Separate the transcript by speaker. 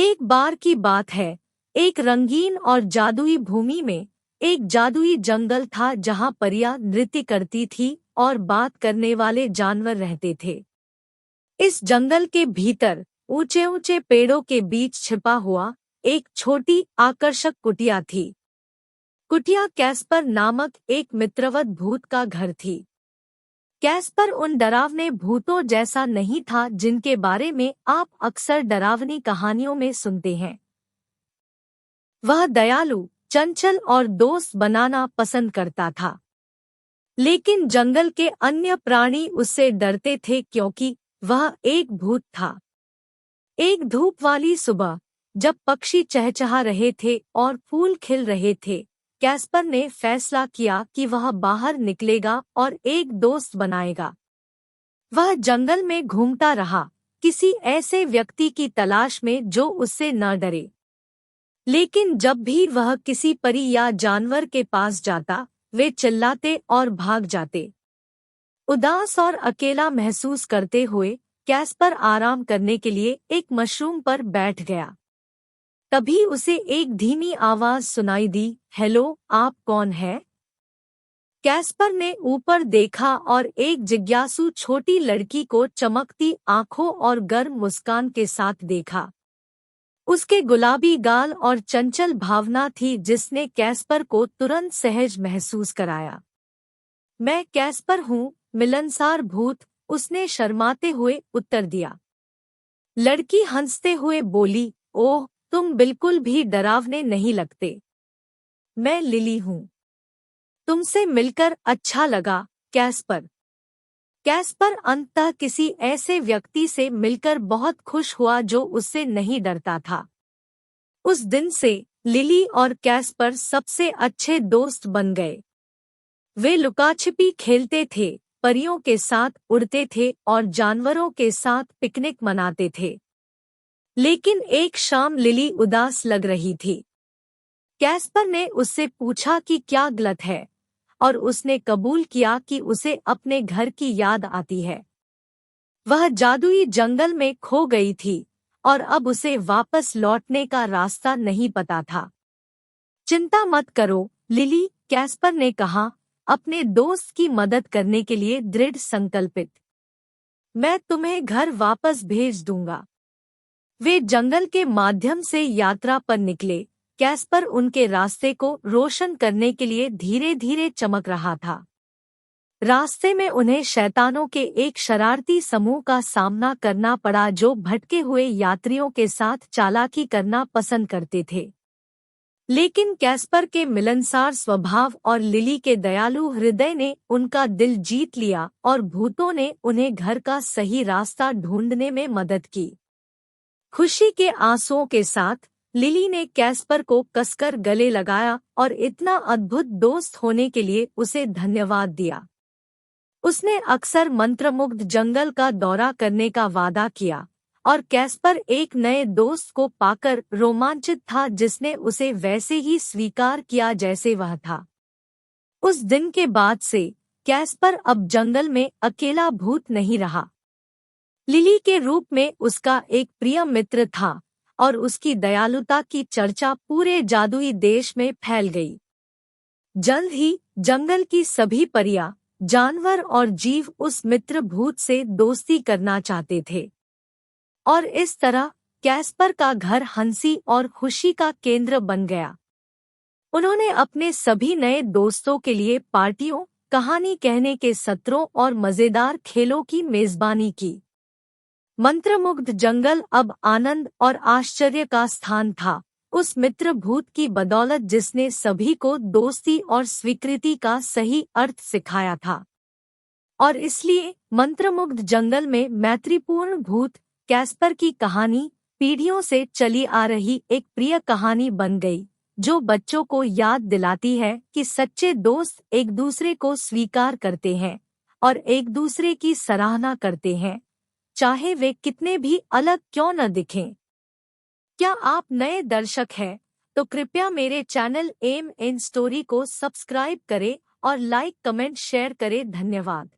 Speaker 1: एक बार की बात है, एक रंगीन और जादुई भूमि में एक जादुई जंगल था जहाँ परियां नृत्य करती थी और बात करने वाले जानवर रहते थे। इस जंगल के भीतर ऊंचे ऊंचे पेड़ों के बीच छिपा हुआ एक छोटी आकर्षक कुटिया थी। कुटिया कैस्पर नामक एक मित्रवत भूत का घर थी। कैस्पर उन डरावने भूतों जैसा नहीं था जिनके बारे में आप अक्सर डरावनी कहानियों में सुनते हैं। वह दयालु, चंचल और दोस्त बनाना पसंद करता था। लेकिन जंगल के अन्य प्राणी उससे डरते थे क्योंकि वह एक भूत था। एक धूप वाली सुबह, जब पक्षी चहचहा रहे थे और फूल खिल रहे थे, कैस्पर ने फैसला किया कि वह बाहर निकलेगा और एक दोस्त बनाएगा। वह जंगल में घूमता रहा, किसी ऐसे व्यक्ति की तलाश में जो उससे न डरे। लेकिन जब भी वह किसी परी या जानवर के पास जाता, वे चिल्लाते और भाग जाते। उदास और अकेला महसूस करते हुए कैस्पर आराम करने के लिए एक मशरूम पर बैठ गया। तभी उसे एक धीमी आवाज सुनाई दी, हेलो, आप कौन हैं? कैस्पर ने ऊपर देखा और एक जिज्ञासु छोटी लड़की को चमकती आंखों और गर्म मुस्कान के साथ देखा। उसके गुलाबी गाल और चंचल भावना थी जिसने कैस्पर को तुरंत सहज महसूस कराया। मैं कैस्पर हूँ, मिलनसार भूत, उसने शर्माते हुए उत्तर दिया। लड़की हंसते हुए बोली, ओह, तुम बिल्कुल भी डरावने नहीं लगते। मैं लिली हूँ। तुमसे मिलकर अच्छा लगा, कैस्पर। कैस्पर अंततः किसी ऐसे व्यक्ति से मिलकर बहुत खुश हुआ जो उससे नहीं डरता था। उस दिन से लिली और कैस्पर सबसे अच्छे दोस्त बन गए। वे लुकाछिपी खेलते थे, परियों के साथ उड़ते थे और जानवरों के साथ पिकनिक मनाते थे। लेकिन एक शाम लिली उदास लग रही थी। कैस्पर ने उससे पूछा कि क्या गलत है, और उसने कबूल किया कि उसे अपने घर की याद आती है। वह जादुई जंगल में खो गई थी और अब उसे वापस लौटने का रास्ता नहीं पता था। चिंता मत करो, लिली, कैस्पर ने कहा, अपने दोस्त की मदद करने के लिए दृढ़ संकल्पित। मैं तुम्हें घर वापस भेज दूंगा। वे जंगल के माध्यम से यात्रा पर निकले। कैस्पर उनके रास्ते को रोशन करने के लिए धीरे धीरे चमक रहा था। रास्ते में उन्हें शैतानों के एक शरारती समूह का सामना करना पड़ा जो भटके हुए यात्रियों के साथ चालाकी करना पसंद करते थे। लेकिन कैस्पर के मिलनसार स्वभाव और लिली के दयालु हृदय ने उनका दिल जीत लिया और भूतों ने उन्हें घर का सही रास्ता ढूंढने में मदद की। खुशी के आंसुओं के साथ लिली ने कैस्पर को कसकर गले लगाया और इतना अद्भुत दोस्त होने के लिए उसे धन्यवाद दिया। उसने अक्सर मंत्रमुग्ध जंगल का दौरा करने का वादा किया और कैस्पर एक नए दोस्त को पाकर रोमांचित था जिसने उसे वैसे ही स्वीकार किया जैसे वह था। उस दिन के बाद से कैस्पर अब जंगल में अकेला भूत नहीं रहा। लिली के रूप में उसका एक प्रिय मित्र था और उसकी दयालुता की चर्चा पूरे जादुई देश में फैल गई। जल्द ही जंगल की सभी परियां, जानवर और जीव उस मित्र भूत से दोस्ती करना चाहते थे। और इस तरह कैस्पर का घर हंसी और खुशी का केंद्र बन गया। उन्होंने अपने सभी नए दोस्तों के लिए पार्टियों, कहानी कहने के सत्रों और मजेदार खेलों की मेजबानी की। मंत्रमुग्ध जंगल अब आनंद और आश्चर्य का स्थान था, उस मित्र भूत की बदौलत जिसने सभी को दोस्ती और स्वीकृति का सही अर्थ सिखाया था। और इसलिए मंत्रमुग्ध जंगल में मैत्रीपूर्ण भूत कैस्पर की कहानी पीढ़ियों से चली आ रही एक प्रिय कहानी बन गई, जो बच्चों को याद दिलाती है कि सच्चे दोस्त एक दूसरे को स्वीकार करते हैं और एक दूसरे की सराहना करते हैं, चाहे वे कितने भी अलग क्यों न दिखें। क्या आप नए दर्शक हैं तो कृपया मेरे चैनल एम इन स्टोरी को सब्सक्राइब करें और लाइक, कमेंट, शेयर करें। धन्यवाद।